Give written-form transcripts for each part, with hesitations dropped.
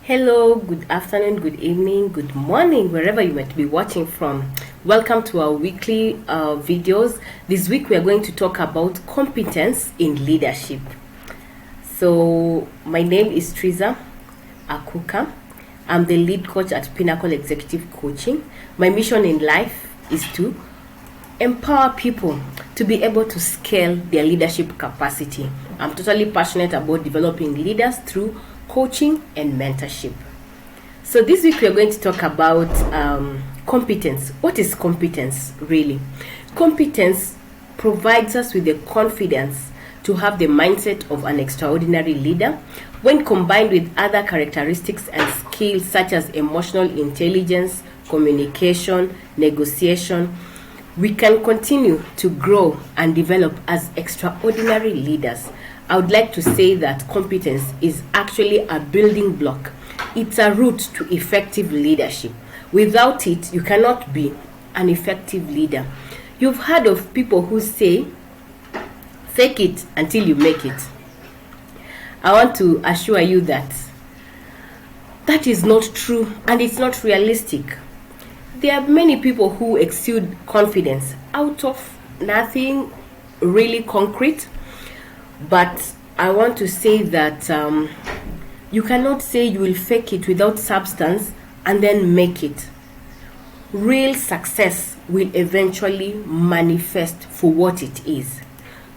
Hello, good afternoon, good evening, good morning, wherever you might be watching from. Welcome to our weekly videos. This week we are going to talk about competence in leadership. So, my name is Triza Akuka. I'm the lead coach at Pinnacle Executive Coaching. My mission in life is to empower people to be able to scale their leadership capacity. I'm totally passionate about developing leaders through coaching and mentorship. So this week we are going to talk about competence. What is competence really? Competence provides us with the confidence to have the mindset of an extraordinary leader when combined with other characteristics and skills such as emotional intelligence, communication, negotiation. We can continue to grow and develop as extraordinary leaders. I would like to say that competence is actually a building block. It's a route to effective leadership. Without it, you cannot be an effective leader. You've heard of people who say, fake it until you make it. I want to assure you that that is not true and it's not realistic. There are many people who exude confidence out of nothing really concrete. But I want to say that you cannot say you will fake it without substance and then make it. Real success will eventually manifest for what it is.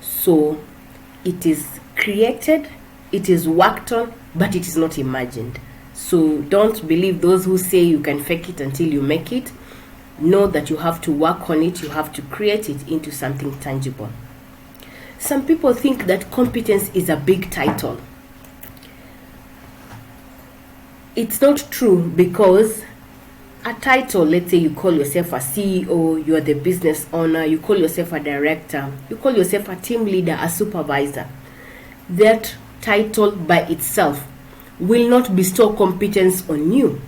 So it is created, it is worked on, but it is not imagined. So don't believe those who say you can fake it until you make it. Know that you have to work on it, you have to create it into something tangible. Some people think that competence is a big title. It's not true, because a title, let's say you call yourself a CEO, you are the business owner, you call yourself a director, you call yourself a team leader, a supervisor. That title by itself will not bestow competence on you.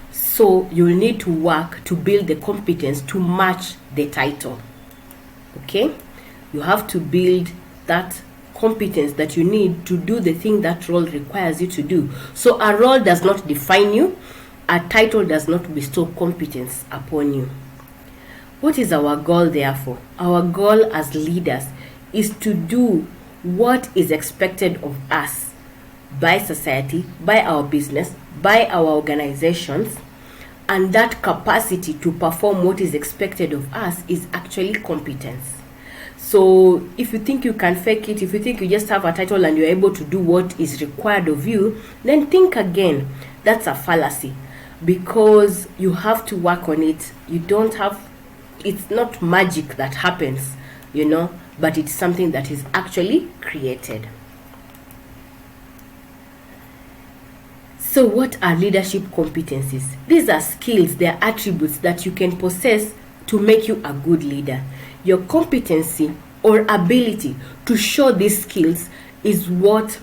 So you will need to work to build the competence to match the title. Okay? You have to build that competence that you need to do the thing that role requires you to do. So a role does not define you. A title does not bestow competence upon you. What is our goal therefore? Our goal as leaders is to do what is expected of us by society, by our business, by our organizations, and that capacity to perform what is expected of us is actually competence. So if you think you can fake it, if you think you just have a title and you're able to do what is required of you, then think again. That's a fallacy, because you have to work on it. It's not magic that happens, but it's something that is actually created. So what are leadership competencies? These are skills, they are attributes that you can possess to make you a good leader. Your competency or ability to show these skills is what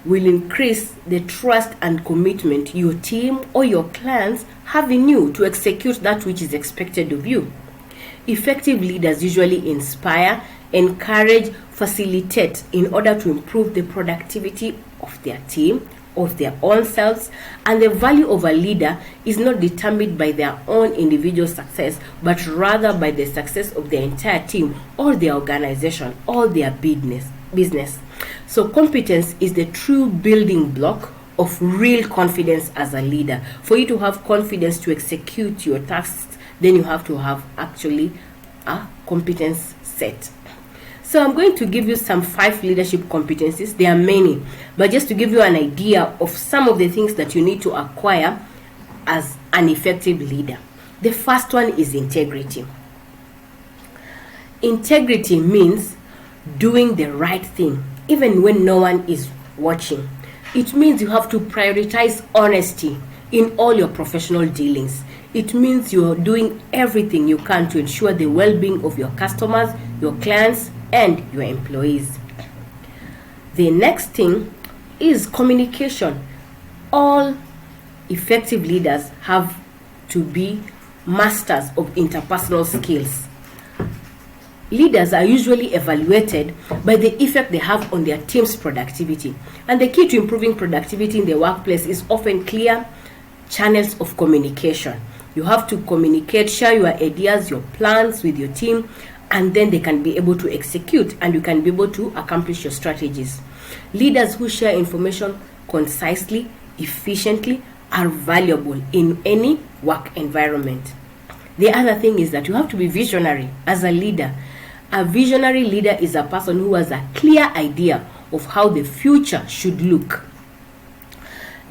will increase the trust and commitment your team or your clients have in you to execute that which is expected of you. Effective leaders usually inspire, encourage, facilitate in order to improve the productivity of their team, of their own selves, and the value of a leader is not determined by their own individual success, but rather by the success of their entire team or their organization or their business. So competence is the true building block of real confidence as a leader. For you to have confidence to execute your tasks, then you have to have actually a competence set. So I'm going to give you some 5 leadership competencies. There are many, but just to give you an idea of some of the things that you need to acquire as an effective leader. The first one is integrity. Integrity means doing the right thing, even when no one is watching. It means you have to prioritize honesty in all your professional dealings. It means you're doing everything you can to ensure the well-being of your customers, your clients, and your employees. The next thing is communication. All effective leaders have to be masters of interpersonal skills. Leaders are usually evaluated by the effect they have on their team's productivity. And the key to improving productivity in the workplace is often clear channels of communication. You have to communicate, share your ideas, your plans with your team, and then they can be able to execute and you can be able to accomplish your strategies. Leaders who share information concisely, efficiently, are valuable in any work environment. The other thing is that you have to be visionary as a leader. A visionary leader is a person who has a clear idea of how the future should look.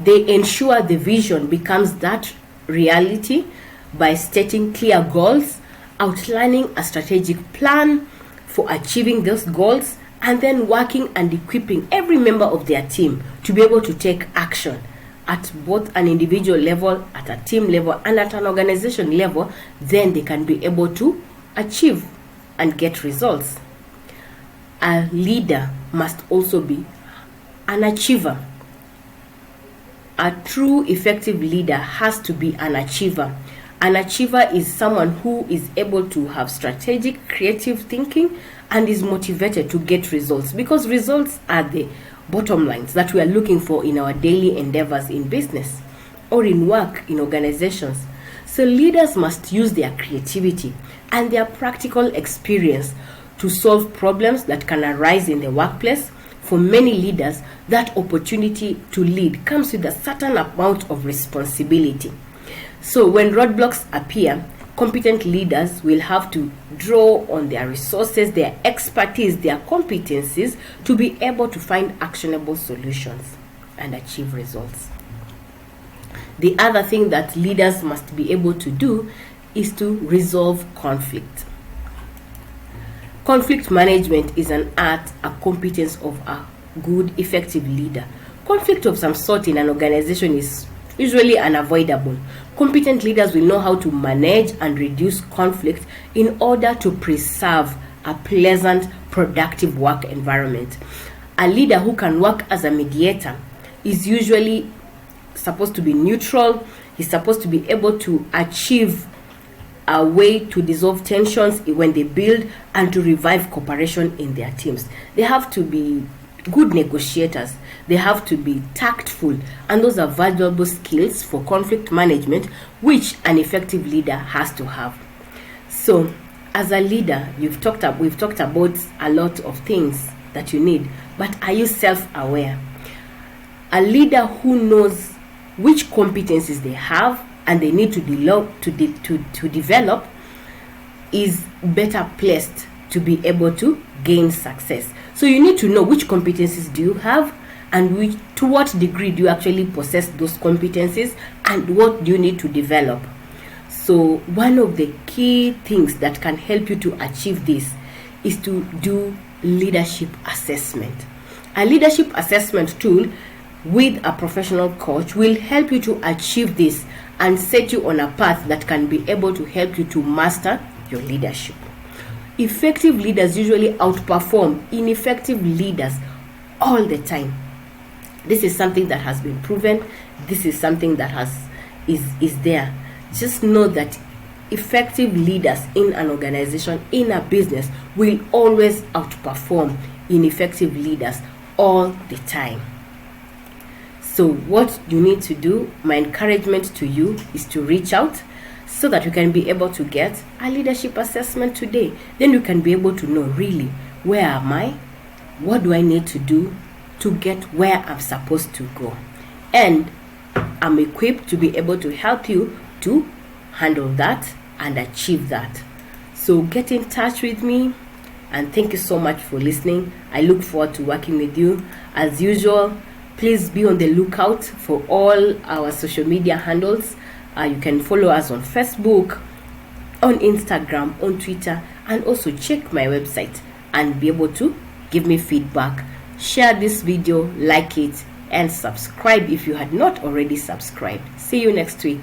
They ensure the vision becomes that reality by stating clear goals, outlining a strategic plan for achieving those goals, and then working and equipping every member of their team to be able to take action at both an individual level, at a team level, and at an organization level. Then they can be able to achieve and get results. A leader must also be an achiever. A true effective leader has to be an achiever. An achiever is someone who is able to have strategic, creative thinking and is motivated to get results, because results are the bottom lines that we are looking for in our daily endeavors in business or in work in organizations. So leaders must use their creativity and their practical experience to solve problems that can arise in the workplace. For many leaders, that opportunity to lead comes with a certain amount of responsibility. So when roadblocks appear, competent leaders will have to draw on their resources, their expertise, their competencies to be able to find actionable solutions and achieve results. The other thing that leaders must be able to do is to resolve conflict. Conflict management is an art, a competence of a good, effective leader. Conflict of some sort in an organization is usually unavoidable. Competent leaders will know how to manage and reduce conflict in order to preserve a pleasant, productive work environment. A leader who can work as a mediator is usually supposed to be neutral. He's supposed to be able to achieve a way to dissolve tensions when they build and to revive cooperation in their teams. They have to be good negotiators. They have to be tactful, and those are valuable skills for conflict management which an effective leader has to have. So as a leader, we've talked about a lot of things that you need, but are you self-aware? A leader who knows which competencies they have and they need to develop is better placed to be able to gain success. So you need to know which competencies do you have, and to what degree do you actually possess those competencies, and what do you need to develop. So one of the key things that can help you to achieve this is to do leadership assessment. A leadership assessment tool with a professional coach will help you to achieve this and set you on a path that can be able to help you to master your leadership. Effective leaders usually outperform ineffective leaders all the time. This is something that has been proven. This is something that is there. Just know that effective leaders in an organization, in a business, will always outperform ineffective leaders all the time. So what you need to do, my encouragement to you, is to reach out so that you can be able to get a leadership assessment today. Then you can be able to know really, where am I? What do I need to do to get where I'm supposed to go? And I'm equipped to be able to help you to handle that and achieve that. So get in touch with me, and thank you so much for listening. I look forward to working with you. As usual, please be on the lookout for all our social media handles. You can follow us on Facebook, on Instagram, on Twitter, and also check my website and be able to give me feedback. Share this video, like it, and subscribe if you had not already subscribed. See you next week.